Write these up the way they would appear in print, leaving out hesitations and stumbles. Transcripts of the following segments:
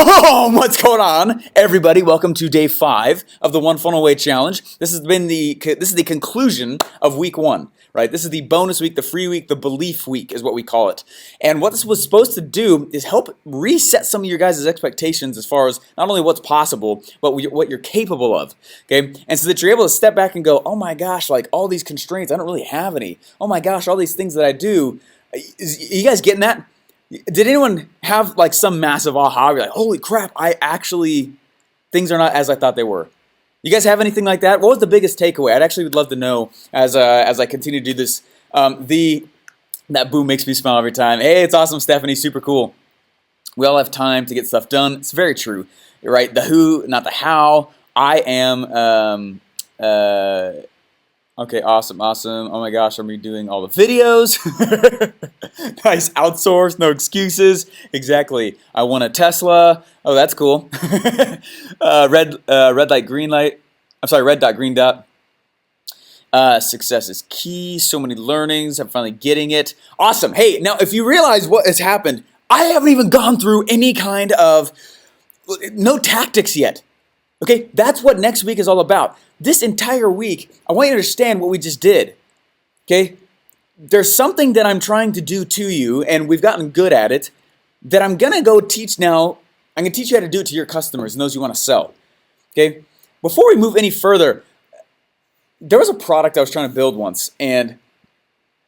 Boom! What's going on, everybody? Welcome to day 5 of the One Funnel Away Challenge. This is the conclusion of week 1, right? This is the bonus week, the free week, the belief week is what we call it. And what this was supposed to do is help reset some of your guys' expectations as far as not only what's possible, but what you're capable of. Okay, and so that you're able to step back and go, oh my gosh, like all these constraints, I don't really have any. Oh my gosh, all these things that I do. You guys getting that? Did anyone have like some massive aha? You're like, holy crap, things are not as I thought they were. You guys have anything like that? What was the biggest takeaway? I'd actually would love to know as I continue to do this. That boom makes me smile every time. Hey, it's awesome, Stephanie, super cool. We all have time to get stuff done. It's very true, right? The who, not the how. I am. Okay, awesome. Oh my gosh, I'm redoing all the videos. Nice, outsource, no excuses. Exactly. I want a Tesla. Oh, that's cool. Red light, green light. I'm sorry, red dot, green dot. Success is key. So many learnings. I'm finally getting it. Awesome. Hey, now if you realize what has happened, I haven't even gone through any kind of, no tactics yet. Okay, that's what next week is all about. This entire week, I want you to understand what we just did. Okay, there's something that I'm trying to do to you, and we've gotten good at it, that I'm going to go teach now. I'm going to teach you how to do it to your customers and those you want to sell. Okay, before we move any further, there was a product I was trying to build once, and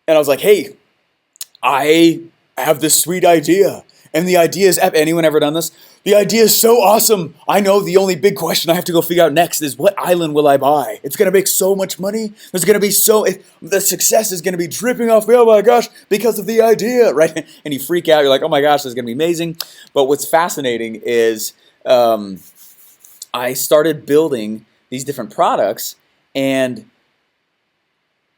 I was like, hey, I have this sweet idea. And the idea is, anyone ever done this? The idea is so awesome. I know the only big question I have to go figure out next is what island will I buy? It's going to make so much money. There's going to be the success is going to be dripping off me. Oh my gosh, because of the idea, right? And you freak out. You're like, oh my gosh, this is going to be amazing. But what's fascinating is I started building these different products, and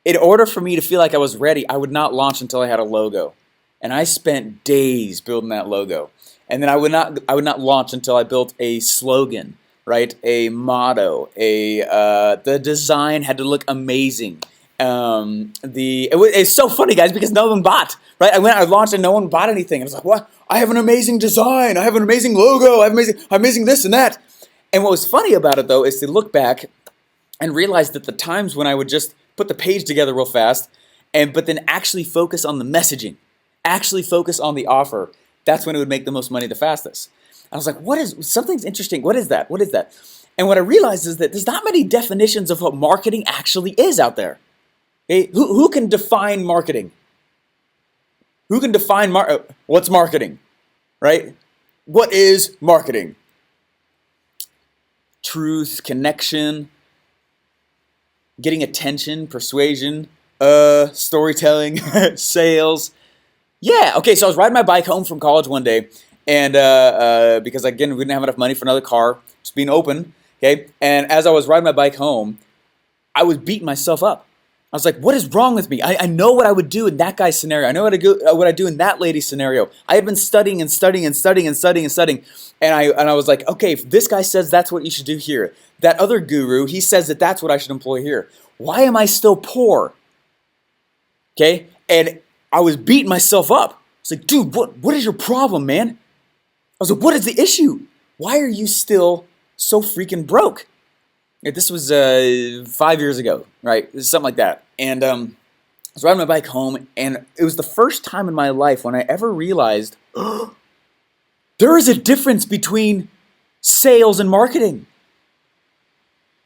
in order for me to feel like I was ready, I would not launch until I had a logo. And I spent days building that logo. And then I would not launch until I built a slogan, right? A motto. The design had to look amazing. It's so funny, guys, because no one bought, right? I launched and no one bought anything. I was like, what? I have an amazing design. I have an amazing logo. I'm amazing this and that. And what was funny about it, though, is to look back and realize that the times when I would just put the page together real fast, but then actually focus on the messaging, actually focus on the offer, that's when it would make the most money the fastest. I was like, something's interesting. What is that? What is that? And what I realized is that there's not many definitions of what marketing actually is out there. Okay? Who can define marketing? Who can define what's marketing? Right? What is marketing? Truth, connection, getting attention, persuasion, storytelling, sales. Yeah, okay, so I was riding my bike home from college one day, and because, again, we didn't have enough money for another car, just being open, okay? And as I was riding my bike home, I was beating myself up. I was like, what is wrong with me? I know what I would do in that guy's scenario. I know what I do in that lady's scenario. I had been studying, and I was like, okay, if this guy says that's what you should do here, that other guru, he says that that's what I should employ here. Why am I still poor? Okay, and I was beating myself up. I was like, dude, what is your problem, man? I was like, what is the issue? Why are you still so freaking broke? This was 5 years ago, right? Something like that. And I was riding my bike home, and it was the first time in my life when I ever realized there is a difference between sales and marketing.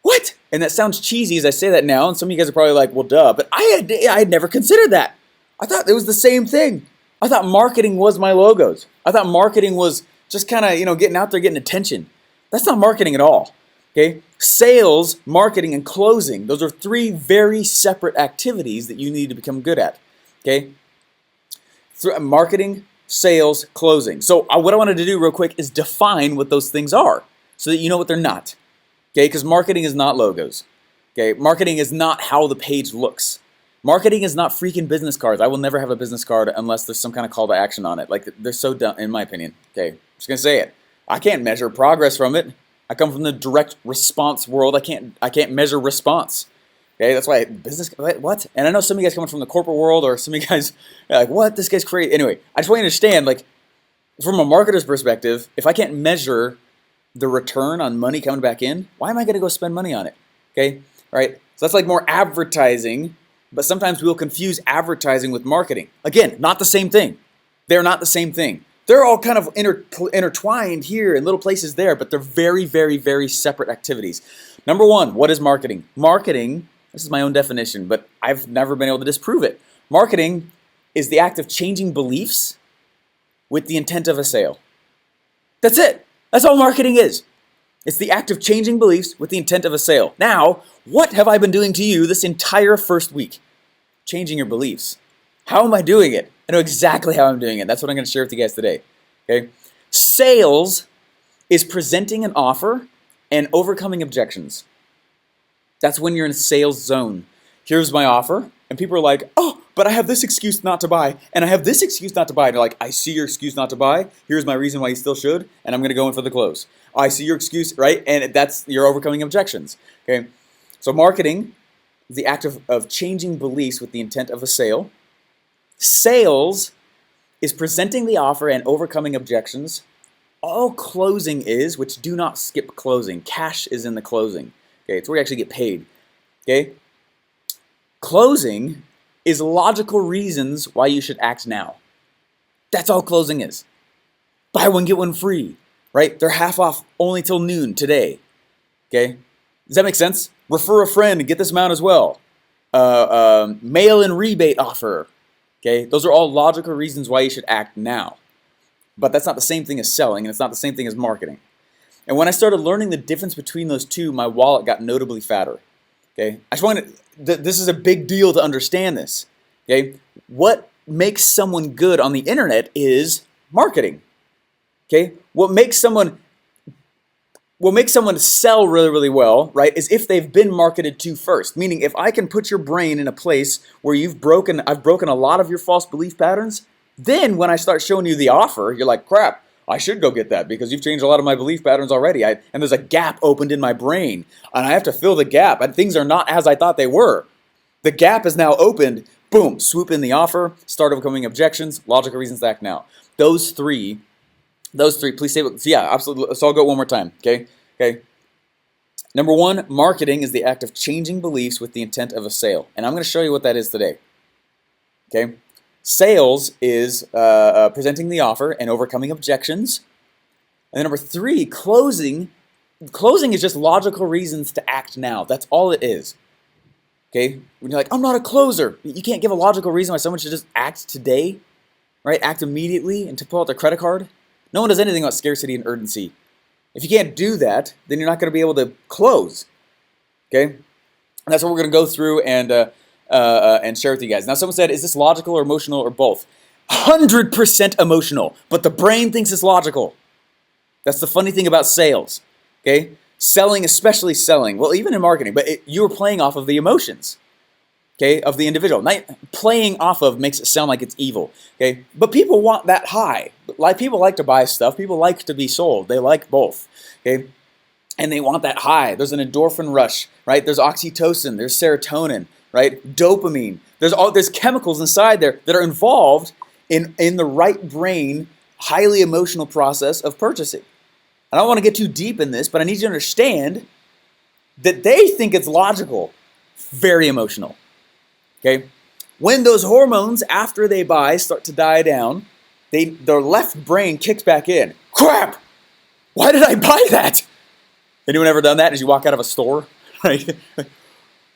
What? And that sounds cheesy as I say that now, and some of you guys are probably like, well, duh. But I had never considered that. I thought it was the same thing. I thought marketing was my logos. I thought marketing was just kind of, getting out there, getting attention. That's not marketing at all. Okay? Sales, marketing, and closing. Those are 3 very separate activities that you need to become good at. Okay? Marketing, sales, closing. So what I wanted to do real quick is define what those things are so that you know what they're not. Okay? Because marketing is not logos. Okay? Marketing is not how the page looks. Marketing is not freaking business cards. I will never have a business card unless there's some kind of call to action on it. Like, they're so dumb, in my opinion. Okay, I'm just gonna say it. I can't measure progress from it. I come from the direct response world. I can't measure response. Okay, that's why business. What? And I know some of you guys coming from the corporate world, or some of you guys are like, what? This guy's crazy. Anyway, I just want you to understand, like, From a marketer's perspective, if I can't measure the return on money coming back in, why am I going to go spend money on it? Okay, all right. So that's like more advertising, but sometimes we'll confuse advertising with marketing. Again, not the same thing. They're not the same thing. They're all kind of intertwined here in little places there, but they're very, very, very separate activities. Number one, what is marketing? Marketing, this is my own definition, but I've never been able to disprove it. Marketing is the act of changing beliefs with the intent of a sale. That's it. That's all marketing is. It's the act of changing beliefs with the intent of a sale. Now, what have I been doing to you this entire first week? Changing your beliefs. How am I doing it? I know exactly how I'm doing it. That's what I'm going to share with you guys today. Okay? Sales is presenting an offer and overcoming objections. That's when you're in a sales zone. Here's my offer. And people are like, oh, but I have this excuse not to buy. And I have this excuse not to buy. And you're like, I see your excuse not to buy. Here's my reason why you still should. And I'm going to go in for the close. I see your excuse, right? And that's, you're overcoming objections. Okay? So marketing is the act of changing beliefs with the intent of a sale. Sales is presenting the offer and overcoming objections. All closing is, which do not skip closing. Cash is in the closing. Okay, it's where you actually get paid. Okay? Closing is logical reasons why you should act now. That's all closing is. Buy one, get one free. Right? They're half off only till noon today. Okay? Does that make sense? Refer a friend and get this amount as well. Mail-in rebate offer. Okay? Those are all logical reasons why you should act now. But that's not the same thing as selling, and it's not the same thing as marketing. And when I started learning the difference between those two, my wallet got notably fatter. Okay? I just wanted this is a big deal to understand this. Okay? What makes someone good on the internet is marketing. Okay? What makes someone sell really, really well, right, is if they've been marketed to first. Meaning, if I can put your brain in a place where I've broken a lot of your false belief patterns, then when I start showing you the offer, you're like, crap, I should go get that because you've changed a lot of my belief patterns already. And there's a gap opened in my brain, and I have to fill the gap, and things are not as I thought they were. The gap is now opened. Boom, swoop in the offer, start overcoming objections, logical reasons to act now. Those three, please say, yeah, absolutely. So I'll go one more time, okay? Okay. Number one, marketing is the act of changing beliefs with the intent of a sale. And I'm going to show you what that is today. Okay? Sales is presenting the offer and overcoming objections. And then number three, closing. Closing is just logical reasons to act now. That's all it is. Okay? When you're like, I'm not a closer. You can't give a logical reason why someone should just act today, right? Act immediately and to pull out their credit card. No one does anything about scarcity and urgency. If you can't do that, then you're not going to be able to close. Okay? And that's what we're going to go through and share with you guys. Now, someone said, is this logical or emotional or both? 100% emotional, but the brain thinks it's logical. That's the funny thing about sales. Okay? Selling, especially selling. Well, even in marketing, but you're playing off of the emotions. Okay, of the individual. Playing off of makes it sound like it's evil. Okay, but people want that high. Like people like to buy stuff. People like to be sold. They like both. Okay, and they want that high. There's an endorphin rush, right? There's oxytocin. There's serotonin, right? Dopamine. There's chemicals inside there that are involved in the right brain, highly emotional process of purchasing. I don't want to get too deep in this, but I need you to understand that they think it's logical. Very emotional. Okay, when those hormones, after they buy, start to die down, their left brain kicks back in. Crap! Why did I buy that? Anyone ever done that as you walk out of a store? Right?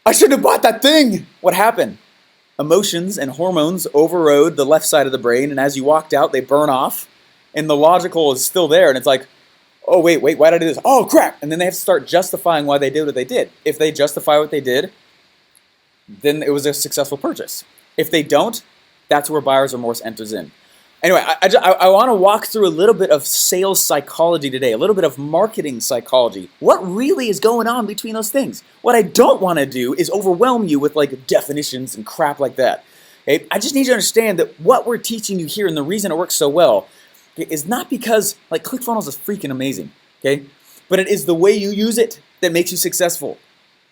I shouldn't have bought that thing. What happened? Emotions and hormones overrode the left side of the brain, and as you walked out, they burn off, and the logical is still there, and it's like, oh, wait, why did I do this? Oh, crap! And then they have to start justifying why they did what they did. If they justify what they did, then it was a successful purchase. If they don't, that's where buyer's remorse enters in. Anyway, I want to walk through a little bit of sales psychology today, a little bit of marketing psychology. What really is going on between those things? What I don't want to do is overwhelm you with like definitions and crap like that. Okay? I just need you to understand that what we're teaching you here and the reason it works so well is not because like ClickFunnels is freaking amazing, okay? But it is the way you use it that makes you successful.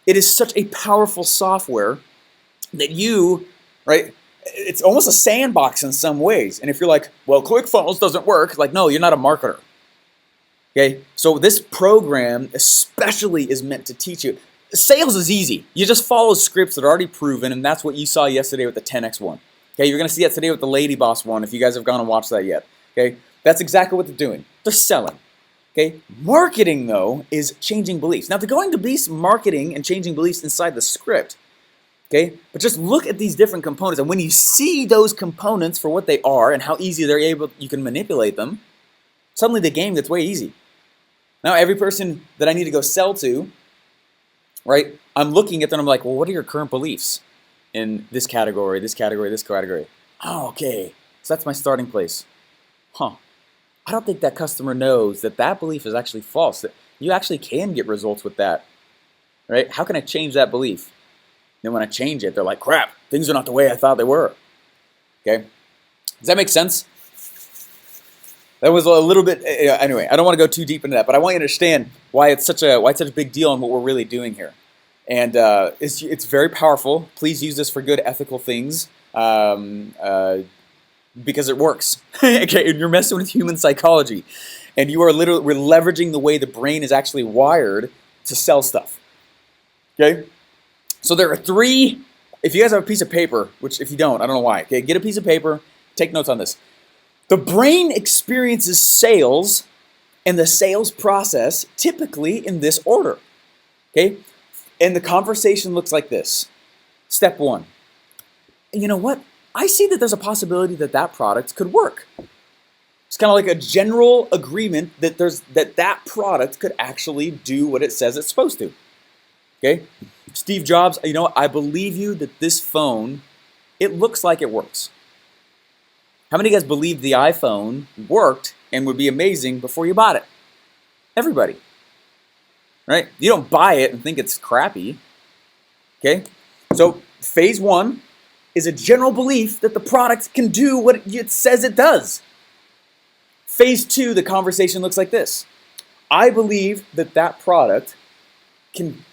It is such a powerful software that you, right, it's almost a sandbox in some ways. And if you're like, well, ClickFunnels doesn't work, like, no, you're not a marketer. Okay, so this program especially is meant to teach you. Sales is easy. You just follow scripts that are already proven, and that's what you saw yesterday with the 10x one. Okay, you're going to see that today with the Lady Boss one if you guys have gone and watched that yet. Okay, that's exactly what they're doing. They're selling. Okay, marketing though is changing beliefs. Now they're going to be marketing and changing beliefs inside the script. Okay, but just look at these different components, and when you see those components for what they are and how easy you can manipulate them, suddenly the game gets way easy. Now every person that I need to go sell to, right, I'm looking at them and I'm like, well, what are your current beliefs in this category, this category, this category? Oh, okay, so that's my starting place. I don't think that customer knows that that belief is actually false, that you actually can get results with that, right? How can I change that belief? Then when I change it, they're like, crap, things are not the way I thought they were. Okay, does that make sense? That was a little bit, anyway, I don't want to go too deep into that, but I want you to understand why it's such a big deal and what we're really doing here. And it's very powerful. Please use this for good ethical things because it works. Okay, and you're messing with human psychology. And we're leveraging the way the brain is actually wired to sell stuff. Okay? So there are 3, if you guys have a piece of paper, which if you don't, I don't know why. Okay, get a piece of paper, take notes on this. The brain experiences sales and the sales process typically in this order, okay? And the conversation looks like this. Step 1, you know what? I see that there's a possibility that that product could work. It's kind of like a general agreement that that product could actually do what it says it's supposed to, okay? Steve Jobs, you know what? I believe you that this phone, it looks like it works. How many of you guys believed the iPhone worked and would be amazing before you bought it? Everybody, right? You don't buy it and think it's crappy, okay? So phase 1 is a general belief that the product can do what it says it does. Phase 2, the conversation looks like this. I believe that that product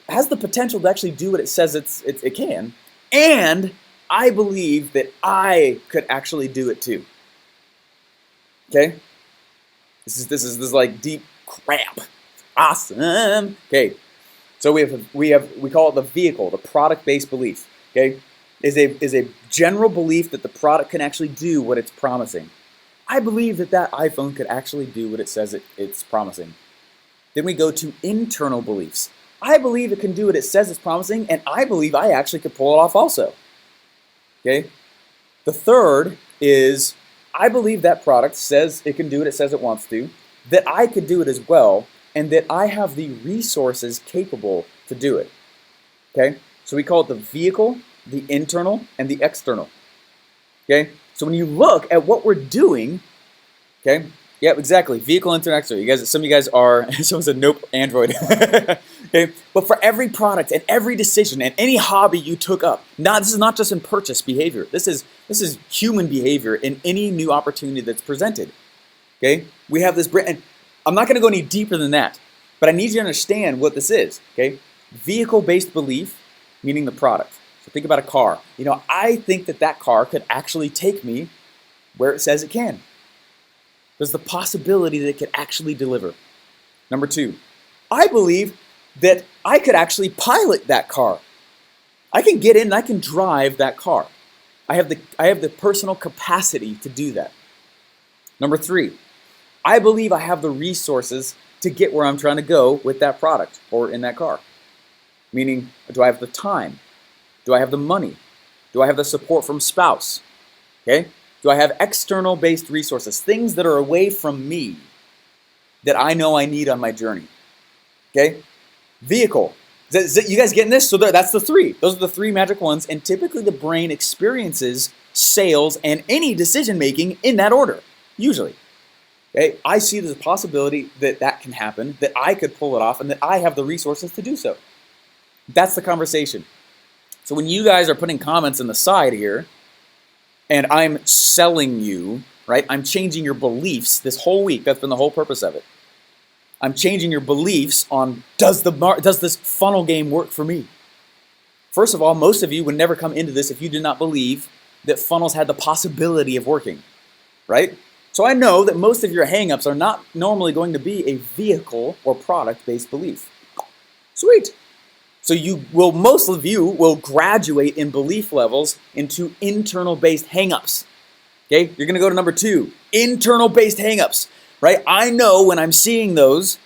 has the potential to actually do what it says it can, and I believe that I could actually do it too. Okay? This is like deep crap. Awesome. Okay. So we call it the vehicle, the product-based belief. Okay? Is a general belief that the product can actually do what it's promising. I believe that that iPhone could actually do what it says it's promising. Then we go to internal beliefs. I believe it can do what it says it's promising, and I believe I actually could pull it off also. Okay? The third is, I believe that product says it can do what it says it wants to, that I could do it as well, and that I have the resources capable to do it. Okay? So we call it the vehicle, the internal, and the external. Okay? So when you look at what we're doing, okay? Yeah, exactly. Vehicle, internal, external. You guys, some of you guys are, someone said, nope, Android. Okay? But for every product and every decision and any hobby you took up, this is not just in purchase behavior. This is human behavior in any new opportunity that's presented. Okay? We have this brand, and I'm not going to go any deeper than that, but I need you to understand what this is. Okay? Vehicle-based belief, meaning the product. So think about a car. You know, I think that that car could actually take me where it says it can. There's the possibility that it could actually deliver. Number 2, I believe that I could actually pilot that car. I can get in and I can drive that car. I have the personal capacity to do that. Number 3, I believe I have the resources to get where I'm trying to go with that product or in that car. Meaning, do I have the time? Do I have the money? Do I have the support from spouse? Okay? Do I have external based resources, things that are away from me that I know I need on my journey? Okay? Vehicle. You guys getting this? So that's the 3. Those are the 3 magic ones, and typically the brain experiences sales and any decision making in that order, usually. Okay? I see there's a possibility that that can happen, that I could pull it off, and that I have the resources to do so. That's the conversation. So when you guys are putting comments in the side here, and I'm selling you, right? I'm changing your beliefs this whole week. That's been the whole purpose of it. I'm changing your beliefs on, does this funnel game work for me? First of all, most of you would never come into this if you did not believe that funnels had the possibility of working, right? So I know that most of your hangups are not normally going to be a vehicle or product-based belief. Sweet. So most of you will graduate in belief levels into internal-based hangups. Okay, you're gonna go to number 2, internal-based hangups, right? I know when I'm seeing those,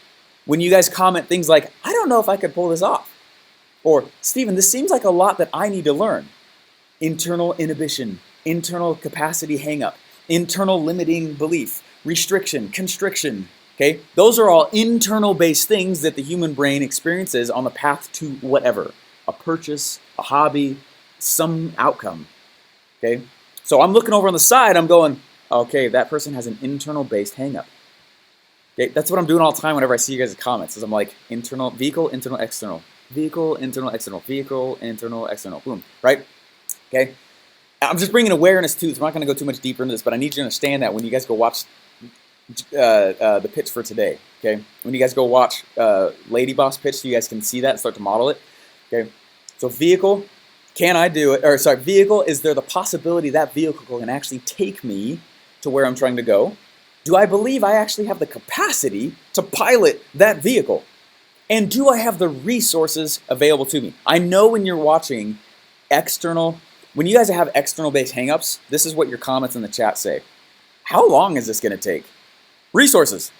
when you guys comment things like, I don't know if I could pull this off. Or, Stephen, this seems like a lot that I need to learn. Internal inhibition, internal capacity hangup, internal limiting belief, restriction, constriction. Okay, those are all internal-based things that the human brain experiences on the path to whatever, a purchase, a hobby, some outcome. Okay. So I'm looking over on the side, I'm going, okay, that person has an internal-based hang-up. Okay, that's what I'm doing all the time whenever I see you guys' comments, is I'm like, internal, vehicle, internal, external, vehicle, internal, external, vehicle, internal, external, boom, right? Okay, I'm just bringing awareness too, so I'm not gonna go too much deeper into this, but I need you to understand that when you guys go watch the pitch for today, okay? When you guys go watch Lady Boss pitch, so you guys can see that and start to model it, okay? So vehicle, can I do it? Or sorry, vehicle, is there the possibility that vehicle can actually take me to where I'm trying to go? Do I believe I actually have the capacity to pilot that vehicle? And do I have the resources available to me? I know when you're watching when you guys have external-based hangups, this is what your comments in the chat say. How long is this gonna take? Resources.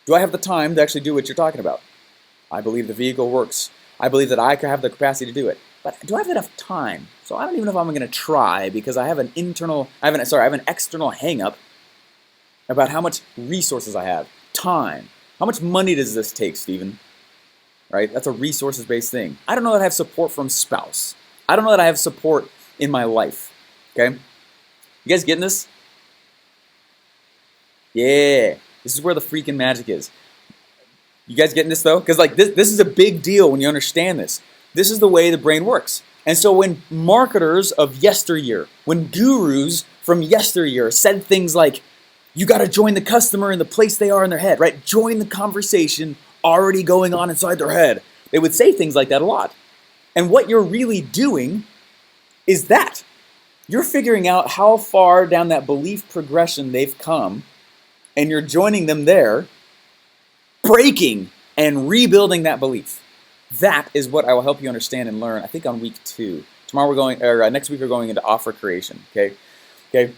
Do I have the time to actually do what you're talking about? I believe the vehicle works. I believe that I could have the capacity to do it. But do I have enough time? So I don't even know if I'm going to try, because I have an external hang-up about how much resources I have. Time. How much money does this take, Stephen? Right? That's a resources-based thing. I don't know that I have support from spouse. I don't know that I have support in my life. Okay? You guys getting this? Yeah. This is where the freaking magic is. You guys getting this though? Because like this is a big deal when you understand this. This is the way the brain works. And so when marketers of yesteryear, when gurus from yesteryear said things like, you got to join the customer in the place they are in their head, right? Join the conversation already going on inside their head. They would say things like that a lot. And what you're really doing is that. You're figuring out how far down that belief progression they've come, and you're joining them there, breaking and rebuilding that belief. That is what I will help you understand and learn, I think, on week 2. Next week we're going into offer creation, okay? So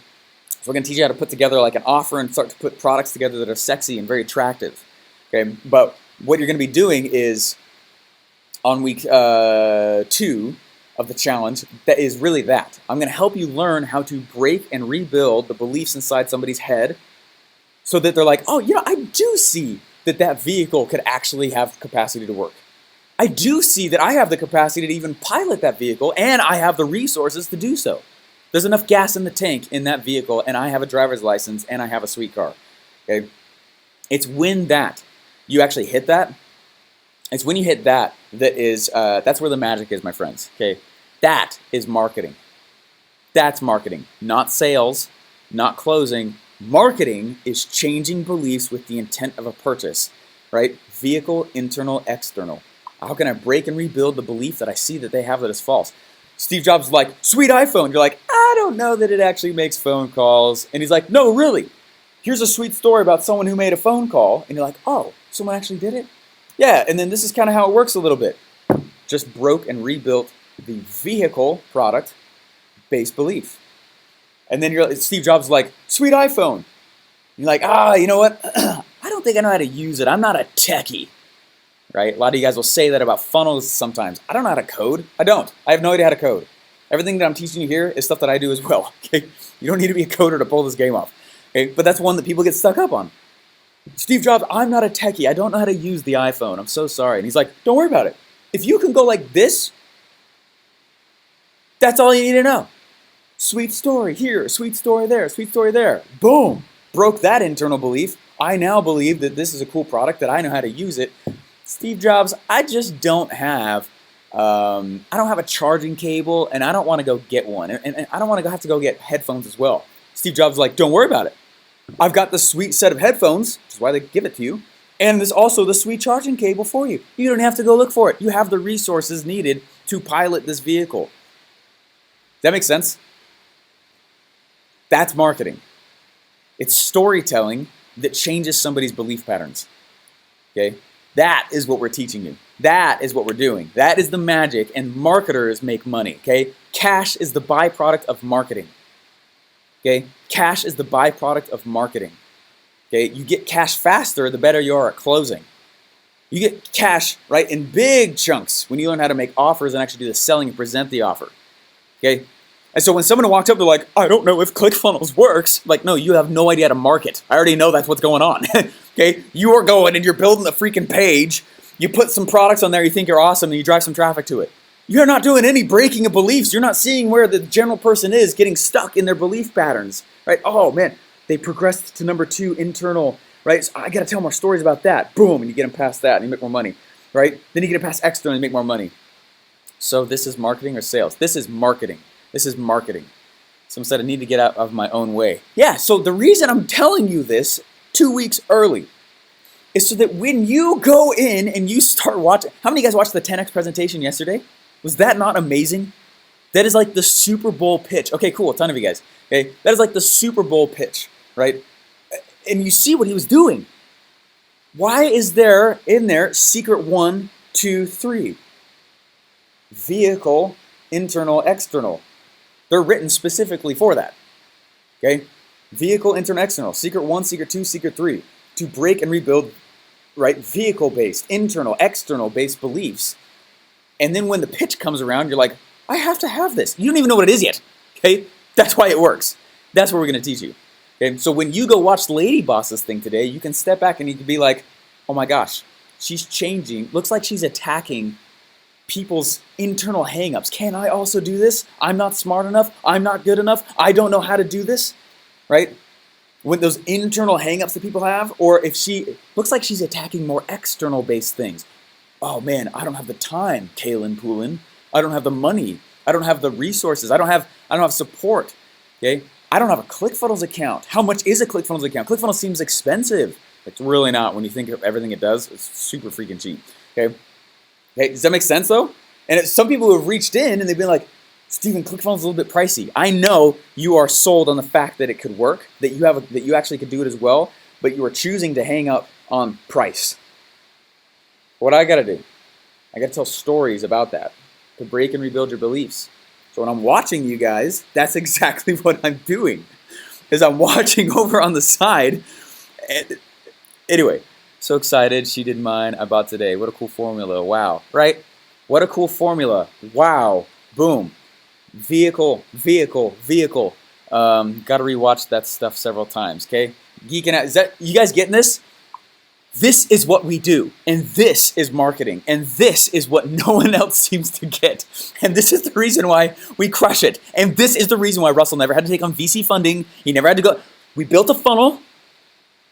we're gonna teach you how to put together like an offer and start to put products together that are sexy and very attractive, okay? But what you're gonna be doing is, on week 2 of the challenge, that is really that. I'm gonna help you learn how to break and rebuild the beliefs inside somebody's head so that they're like, oh, I do see that vehicle could actually have capacity to work. I do see that I have the capacity to even pilot that vehicle, and I have the resources to do so. There's enough gas in the tank in that vehicle, and I have a driver's license, and I have a sweet car. Okay? It's when you actually hit that. It's when you hit that's where the magic is, my friends. Okay? That is marketing. That's marketing, not sales, not closing. Marketing is changing beliefs with the intent of a purchase, right? Vehicle, internal, external. How can I break and rebuild the belief that I see that they have that is false? Steve Jobs is like, sweet iPhone. You're like, I don't know that it actually makes phone calls. And he's like, no, really. Here's a sweet story about someone who made a phone call. And you're like, oh, someone actually did it? Yeah, and then this is kind of how it works a little bit. Just broke and rebuilt the vehicle product-based belief. And then Steve Jobs is like, sweet iPhone. You're like, you know what? I don't think I know how to use it. I'm not a techie. Right? A lot of you guys will say that about funnels sometimes. I don't know how to code. I don't. I have no idea how to code. Everything that I'm teaching you here is stuff that I do as well. Okay? You don't need to be a coder to pull this game off. Okay? But that's one that people get stuck up on. Steve Jobs, I'm not a techie. I don't know how to use the iPhone. I'm so sorry. And he's like, don't worry about it. If you can go like this, that's all you need to know. Sweet story here, sweet story there, sweet story there. Boom. Broke that internal belief. I now believe that this is a cool product, that I know how to use it. Steve Jobs, I just don't have, a charging cable, and I don't want to go get one. And I don't want to have to go get headphones as well. Steve Jobs is like, don't worry about it. I've got the sweet set of headphones, which is why they give it to you, and there's also the sweet charging cable for you. You don't have to go look for it. You have the resources needed to pilot this vehicle. Does that make sense? That's marketing. It's storytelling that changes somebody's belief patterns. Okay? That is what we're teaching you. That is what we're doing. That is the magic, and marketers make money. Okay? Cash is the byproduct of marketing. Okay? Cash is the byproduct of marketing. Okay? You get cash faster, the better you are at closing. You get cash, right, in big chunks when you learn how to make offers and actually do the selling and present the offer. Okay? And so when someone walks up, they're like, I don't know if ClickFunnels works. Like, no, you have no idea how to market. I already know that's what's going on. Okay? You are going and you're building the freaking page. You put some products on there you think are awesome and you drive some traffic to it. You're not doing any breaking of beliefs. You're not seeing where the general person is getting stuck in their belief patterns. Right? Oh, man, they progressed to number 2, internal. Right? So I got to tell more stories about that. Boom, and you get them past that and you make more money. Right? Then you get them past external and you make more money. So this is marketing or sales? This is marketing. This is marketing. Someone said I need to get out of my own way. Yeah, so the reason I'm telling you this 2 weeks early is so that when you go in and you start watching, how many of you guys watched the 10X presentation yesterday? Was that not amazing? That is like the Super Bowl pitch. Okay, cool, a ton of you guys. Okay, that is like the Super Bowl pitch, right? And you see what he was doing. Why is there in there secret 1, 2, 3? Vehicle, internal, external. They're written specifically for that. Okay? Vehicle, internal, external. Secret 1, secret 2, secret 3. To break and rebuild, right? Vehicle-based, internal, external-based beliefs. And then when the pitch comes around, you're like, I have to have this. You don't even know what it is yet. Okay? That's why it works. That's what we're going to teach you. Okay? So when you go watch Lady Boss's thing today, you can step back and you can be like, oh my gosh, she's changing. Looks like she's attacking people's internal hangups. Can I also do this? I'm not smart enough. I'm not good enough. I don't know how to do this, right? When those internal hangups that people have, or if she looks like she's attacking more external based things. Oh man, I don't have the time, Kaylin Poulin. I don't have the money. I don't have the resources. I don't have support. Okay? I don't have a ClickFunnels account. How much is a ClickFunnels account? ClickFunnels seems expensive. It's really not when you think of everything it does. It's super freaking cheap. Okay? Okay, does that make sense though? And some people who have reached in and they've been like, Steven, ClickFunnels is a little bit pricey. I know you are sold on the fact that it could work, that you actually could do it as well, but you are choosing to hang up on price. What I got to do, I got to tell stories about that to break and rebuild your beliefs. So when I'm watching you guys, that's exactly what I'm doing, is I'm watching over on the side. And anyway. So excited, she did mine, I bought today. What a cool formula, wow, right? What a cool formula, wow, boom. Vehicle. Gotta rewatch that stuff several times, okay? Geeking out, you guys getting this? This is what we do, and this is marketing, and this is what no one else seems to get. And this is the reason why we crush it. And this is the reason why Russell never had to take on VC funding. He never had to go, we built a funnel.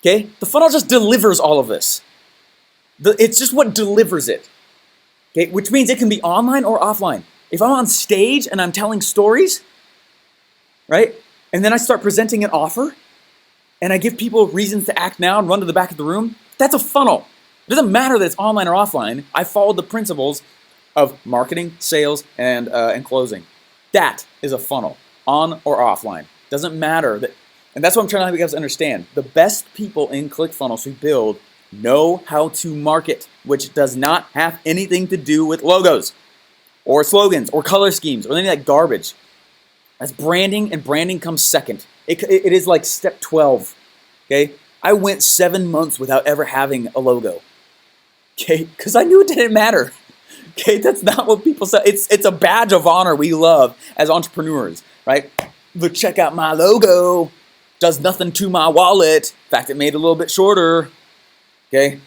Okay? The funnel just delivers all of this. It's just what delivers it. Okay? Which means it can be online or offline. If I'm on stage and I'm telling stories, right? And then I start presenting an offer and I give people reasons to act now and run to the back of the room, that's a funnel. It doesn't matter that it's online or offline. I followed the principles of marketing, sales, and closing. That is a funnel, on or offline. Doesn't matter that. And that's what I'm trying to help you guys understand. The best people in ClickFunnels who build know how to market, which does not have anything to do with logos or slogans or color schemes or any of that garbage. That's branding, and branding comes second. It is like step 12, okay? I went 7 months without ever having a logo, okay? Because I knew it didn't matter, okay? That's not what people say. It's a badge of honor we love as entrepreneurs, right? Look, check out my logo. Does nothing to my wallet. In fact, it made it a little bit shorter. Okay?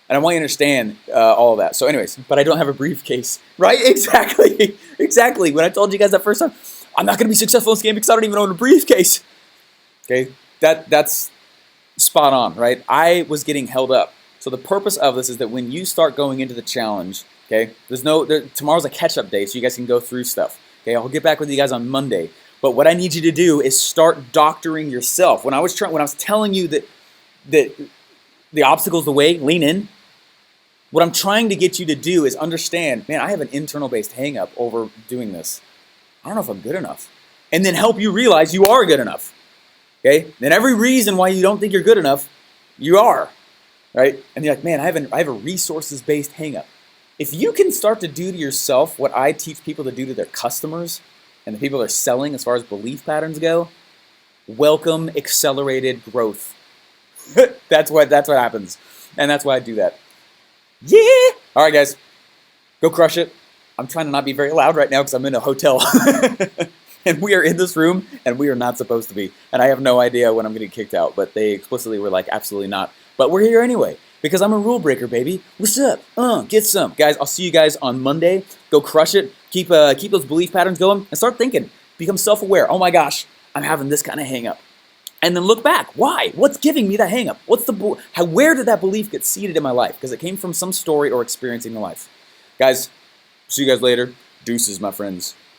And I want you to understand all of that. So anyways, but I don't have a briefcase. Right? Exactly. Exactly. When I told you guys that first time, I'm not going to be successful in this game because I don't even own a briefcase. Okay? That's spot on, right? I was getting held up. So the purpose of this is that when you start going into the challenge, okay, tomorrow's a catch-up day, so you guys can go through stuff. Okay? I'll get back with you guys on Monday. But what I need you to do is start doctoring yourself. When I was telling you that the obstacle's the way, lean in. What I'm trying to get you to do is understand, man, I have an internal-based hang-up over doing this. I don't know if I'm good enough. And then help you realize you are good enough. Okay? And every reason why you don't think you're good enough, you are. Right? And you're like, man, I have a resources-based hang-up. If you can start to do to yourself what I teach people to do to their customers and the people they're selling as far as belief patterns go, welcome accelerated growth. That's what happens. And that's why I do that. Yeah! All right, guys. Go crush it. I'm trying to not be very loud right now because I'm in a hotel. And we are in this room, and we are not supposed to be. And I have no idea when I'm going to get kicked out, but they explicitly were like, absolutely not. But we're here anyway, because I'm a rule breaker, baby. What's up? Get some. Guys, I'll see you guys on Monday. Go crush it. Keep those belief patterns going, and start thinking. Become self-aware. Oh my gosh, I'm having this kind of hang-up. And then look back. Why? What's giving me that hang-up? Where did that belief get seeded in my life? Because it came from some story or experience in your life. Guys, see you guys later. Deuces, my friends.